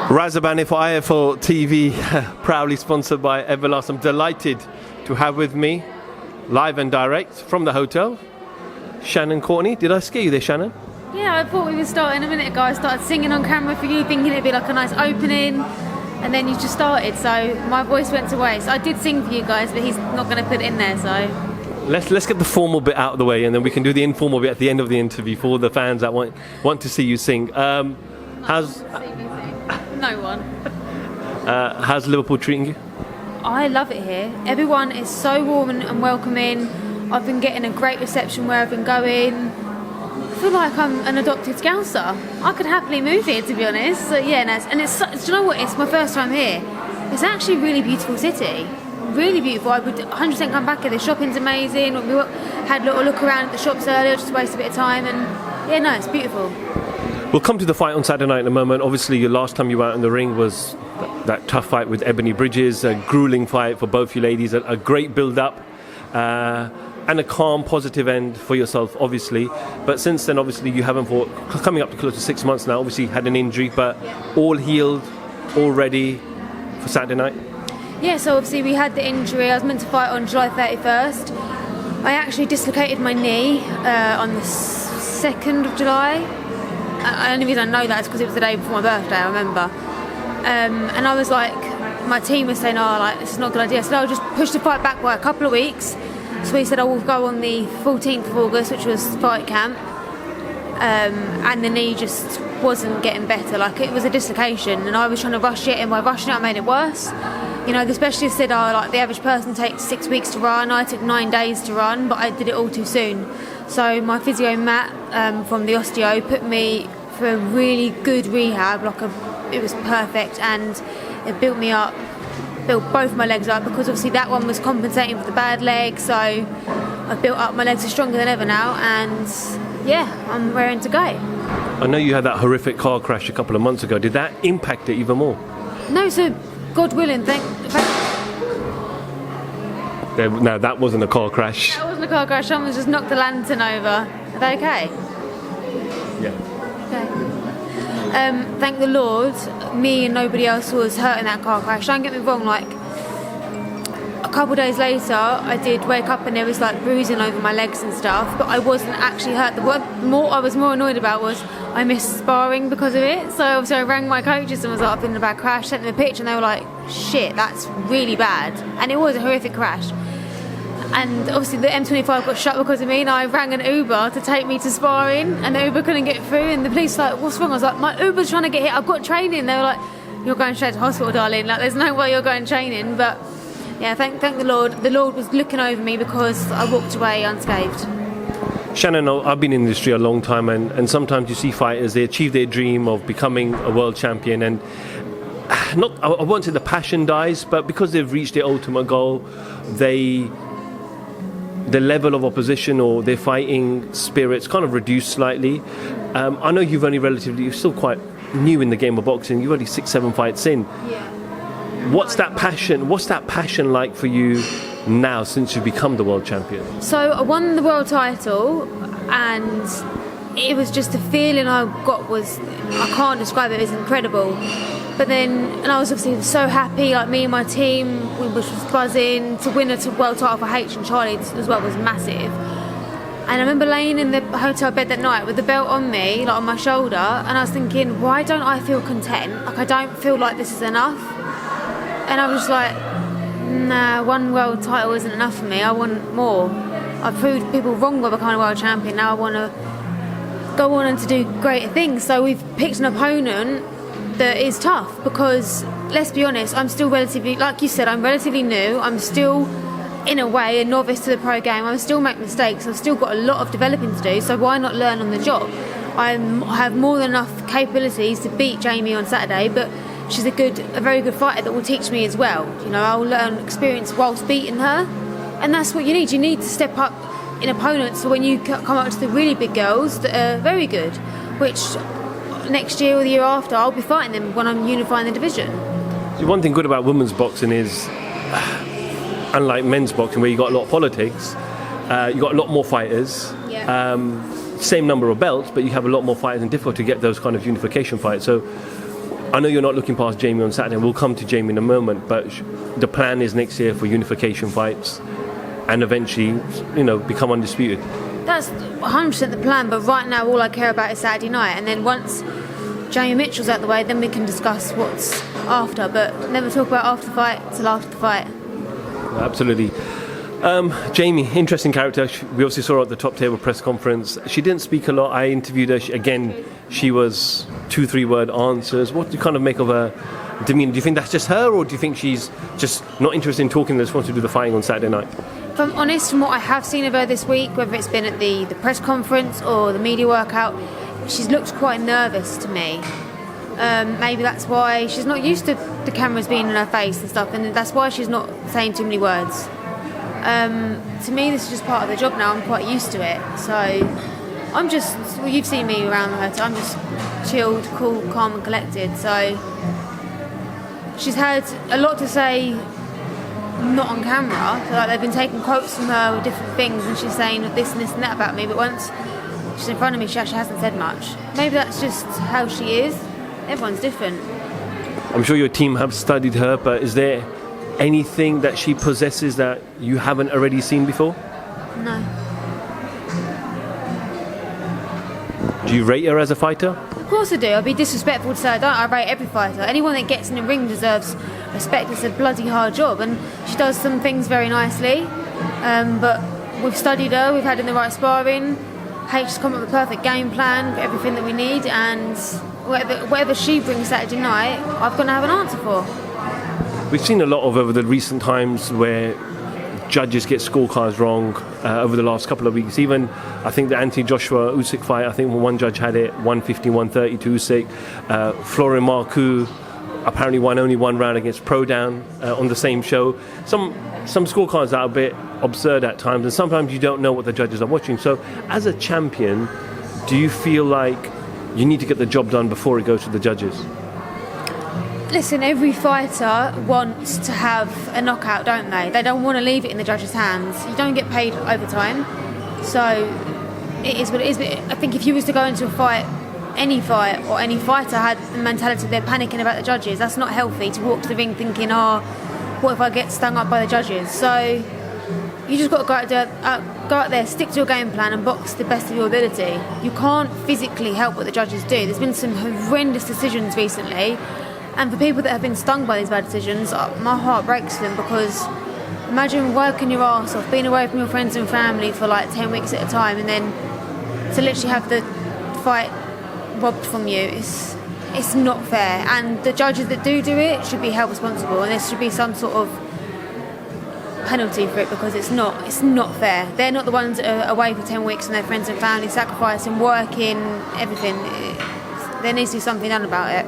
Razabani for IFL TV, proudly sponsored by Everlast. I'm delighted to have with me, live and direct from the hotel, Shannon Courtenay. Did I scare you there, Shannon? Yeah, I thought we were starting a minute ago. I started singing on camera for you, thinking it'd be like a nice opening, and then you just started, so my voice went to waste. I did sing for you guys, but he's not going to put it in there, so... Let's get the formal bit out of the way, and then we can do the informal bit at the end of the interview for all the fans that want to see you sing. No one. How's Liverpool treating you? I love it here. Everyone is so warm and welcoming. I've been getting a great reception where I've been going. I feel like I'm an adopted Scouser. I could happily move here, to be honest. So yeah, do you know what? It's my first time here. It's actually a really beautiful city. Really beautiful. I would 100% come back here. The shopping's amazing. We had a little look around at the shops earlier, just to waste a bit of time. And yeah, no, it's beautiful. We'll come to the fight on Saturday night in a moment. Obviously, your last time you were out in the ring was that tough fight with Ebony Bridges, a gruelling fight for both you ladies, a great build-up, and a calm, positive end for yourself, obviously. But since then, obviously, you haven't fought, coming up to close to 6 months now, obviously had an injury, but all healed, all ready for Saturday night? Yeah, so obviously we had the injury. I was meant to fight on July 31st. I actually dislocated my knee on the 2nd of July. The only reason I know that is because it was the day before my birthday, I remember. And I was like, my team was saying, this is not a good idea. I said, I'll just push the fight back by a couple of weeks. So we said, I will go on the 14th of August, which was fight camp. And the knee just wasn't getting better. Like, it was a dislocation, and I was trying to rush it, and by rushing it, I made it worse. You know, the specialist said, the average person takes 6 weeks to run. I took 9 days to run, but I did it all too soon. So my physio, Matt, from the osteo, put me for a really good rehab. It was perfect, and it built me up, built both my legs up, because obviously that one was compensating for the bad leg. So I built up, my legs are stronger than ever now, and yeah, I'm raring to go. I know you had that horrific car crash a couple of months ago. Did that impact it even more? No, so God willing, No, that wasn't a car crash. That wasn't a car crash. Someone's just knocked the lantern over. Are they okay? Yeah. Okay. Thank the Lord, me and nobody else was hurt in that car crash. Don't get me wrong, a couple of days later, I did wake up and there was bruising over my legs and stuff, but I wasn't actually hurt. I was more annoyed about was I missed sparring because of it. So obviously I rang my coaches and was like, I've been in a bad crash, sent them a picture, and they were like, shit, that's really bad. And it was a horrific crash. And obviously the M25 got shut because of me, and I rang an Uber to take me to sparring, and the Uber couldn't get through, and the police were like, what's wrong? I was like, my Uber's trying to get hit, I've got training. They were like, you're going straight to hospital, darling, there's no way you're going training. But yeah, thank the Lord. The Lord was looking over me because I walked away unscathed. Shannon, I've been in the industry a long time, and sometimes you see fighters, they achieve their dream of becoming a world champion, and I won't say the passion dies, but because they've reached their ultimate goal, the level of opposition or their fighting spirits kind of reduced slightly. I know you're still quite new in the game of boxing. You've only 6-7 fights in. Yeah. What's that passion like for you now since you've become the world champion? So I won the world title, and it was just a feeling I got I can't describe it, it was incredible. But then, and I was obviously so happy, me and my team, we was buzzing. To win a world title for H and Charlie as well was massive. And I remember laying in the hotel bed that night with the belt on me, on my shoulder, and I was thinking, why don't I feel content? I don't feel like this is enough. And I was like, nah, one world title isn't enough for me, I want more. I've proved people wrong by becoming a world champion, now I want to go on and to do greater things. So we've picked an opponent that is tough, because let's be honest, I'm still relatively, like you said, I'm relatively new. I'm still in a way a novice to the pro game. I still make mistakes. I've still got a lot of developing to do, so why not learn on the job? I have more than enough capabilities to beat Jamie on Saturday, but she's a very good fighter that will teach me as well. I'll learn experience whilst beating her, and that's what you need. You need to step up in opponents, so when you come up to the really big girls that are very good, which next year or the year after, I'll be fighting them when I'm unifying the division. See, one thing good about women's boxing is, unlike men's boxing, where you got a lot of politics, you got a lot more fighters. Yeah. Same number of belts, but you have a lot more fighters, and difficult to get those kind of unification fights. So I know you're not looking past Jamie on Saturday. We'll come to Jamie in a moment, but the plan is next year for unification fights, and eventually, become undisputed. That's 100% the plan, but right now all I care about is Saturday night, and then once Jamie Mitchell's out the way, then we can discuss what's after, but never talk about after the fight till after the fight. Absolutely. Jamie, interesting character. We obviously saw her at the Top Table press conference. She didn't speak a lot. I interviewed her. She was 2-3 word answers. What do you kind of make of her demeanour? Do you think that's just her, or do you think she's just not interested in talking and just wants to do the fighting on Saturday night? If I'm honest, from what I have seen of her this week, whether it's been at the press conference or the media workout, she's looked quite nervous to me. Maybe that's why she's not used to the cameras being in her face and stuff, and that's why she's not saying too many words. To me, this is just part of the job now. I'm quite used to it. So I'm just, you've seen me around her, so I'm just chilled, cool, calm and collected. So she's had a lot to say, not on camera. So they've been taking quotes from her with different things, and she's saying this and this and that about me, but once she's in front of me, she actually hasn't said much. Maybe that's just how she is. Everyone's different. I'm sure your team have studied her, but is there anything that she possesses that you haven't already seen before? No. Do you rate her as a fighter? Of course I do. I'd be disrespectful to say I don't. I rate every fighter. Anyone that gets in the ring deserves respect. It's a bloody hard job, and she does some things very nicely. But we've studied her. We've had in the right sparring. H has come up with a perfect game plan for everything that we need, and whatever she brings Saturday night, I'm going to have an answer for. We've seen a lot of over the recent times where judges get scorecards wrong over the last couple of weeks. Even I think the Anthony Joshua Usyk fight, I think one judge had it 150-130 to Usyk. Florian Marcoux apparently won only one round against Prodan on the same show. Some scorecards that are a bit absurd at times, and sometimes you don't know what the judges are watching. So as a champion, do you feel like you need to get the job done before it goes to the judges? Listen, every fighter wants to have a knockout, don't they? They don't want to leave it in the judge's hands. You don't get paid overtime, so it is what it is. But I think if you was to go into a fight, any fight, or any fighter had the mentality they're panicking about the judges, that's not healthy to walk to the ring thinking, what if I get stung up by the judges? So you just got to go out there, stick to your game plan and box the best of your ability. You can't physically help what the judges do. There's been some horrendous decisions recently, and for people that have been stung by these bad decisions, my heart breaks for them, because imagine working your arse off, being away from your friends and family for like 10 weeks at a time, and then to literally have the fight robbed from you. It's not fair, and the judges that do it should be held responsible, and there should be some sort of penalty for it, because it's not fair. They're not the ones that are away for 10 weeks from their friends and family, sacrificing, working, everything. There needs to be something done about it.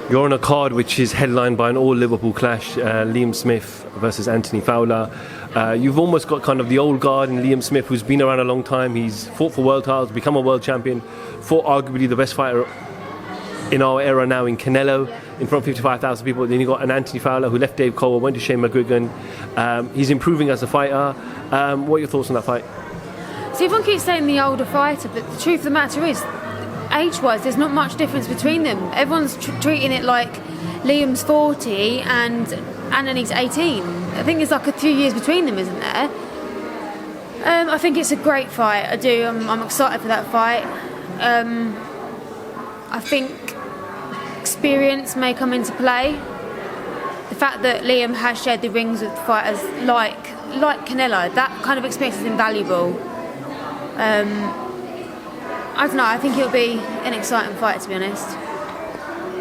You're on a card which is headlined by an all-Liverpool clash, Liam Smith versus Anthony Fowler. You've almost got kind of the old guard in Liam Smith, who's been around a long time. He's fought for world titles, become a world champion, fought arguably the best fighter in our era now in Canelo, in front of 55,000 people. Then you got an Anthony Fowler who left Dave Cole, went to Shane McGuigan. He's improving as a fighter. What are your thoughts on that fight? See, everyone keeps saying the older fighter, but the truth of the matter is, age-wise, there's not much difference between them. Everyone's treating it like Liam's 40 and Anthony's 18. I think there's like a few years between them, isn't there? I think it's a great fight. I do. I'm excited for that fight. I think experience may come into play. The fact that Liam has shared the rings with fighters like Canelo, that kind of experience is invaluable. I don't know, I think it'll be an exciting fight, to be honest.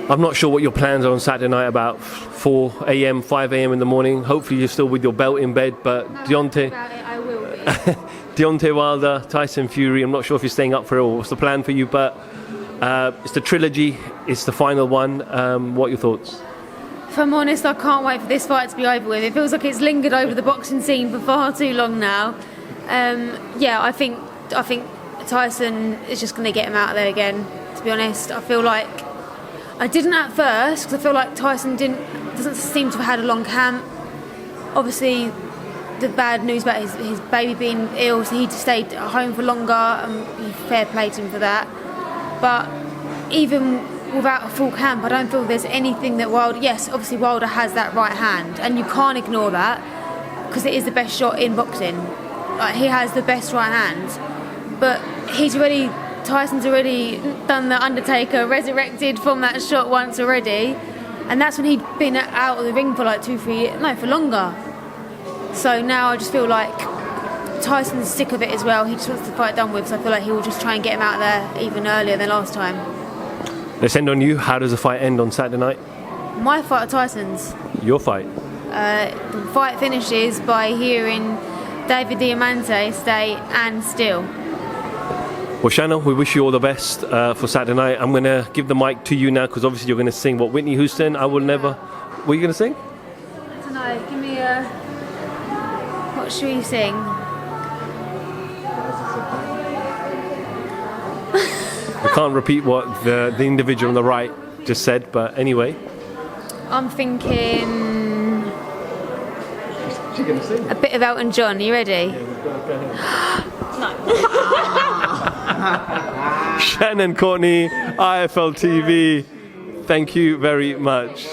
I'm not sure what your plans are on Saturday night about 4 a.m, 5 a.m. in the morning. Hopefully you're still with your belt in bed, but no, Deontay... about it, I will be. Deontay Wilder, Tyson Fury, I'm not sure if you're staying up for it or what's the plan for you, but it's the trilogy, it's the final one. What are your thoughts? If I'm honest, I can't wait for this fight to be over with. It feels like it's lingered over the boxing scene for far too long now. I think Tyson is just going to get him out of there again, to be honest. I feel like I didn't at first, because I feel like Tyson didn't doesn't seem to have had a long camp. Obviously, the bad news about his baby being ill, so he stayed at home for longer, and fair play to him for that. But even without a full camp, I don't feel there's anything that yes, obviously Wilder has that right hand, and you can't ignore that because it is the best shot in boxing. Like, he has the best right hand, but Tyson's already done the Undertaker, resurrected from that shot once already, and that's when he'd been out of the ring for like 2-3 years, no, for longer. So now I just feel like Tyson's sick of it as well. He just wants the fight done with, so I feel like he will just try and get him out there even earlier than last time. Let's end on you. How does the fight end on Saturday night? My fight or Tyson's? Your fight. The fight finishes by hearing David Diamante stay and still. Well, Shannon, we wish you all the best for Saturday night. I'm going to give the mic to you now because obviously you're going to sing what Whitney Houston, I Will Never... What are you going to sing? I don't know. Give me a... What should we sing? I can't repeat what the individual on the right just said, but anyway. I'm thinking... A bit of Elton John. Are you ready? No. Shannon Courtenay, IFL TV, thank you very much.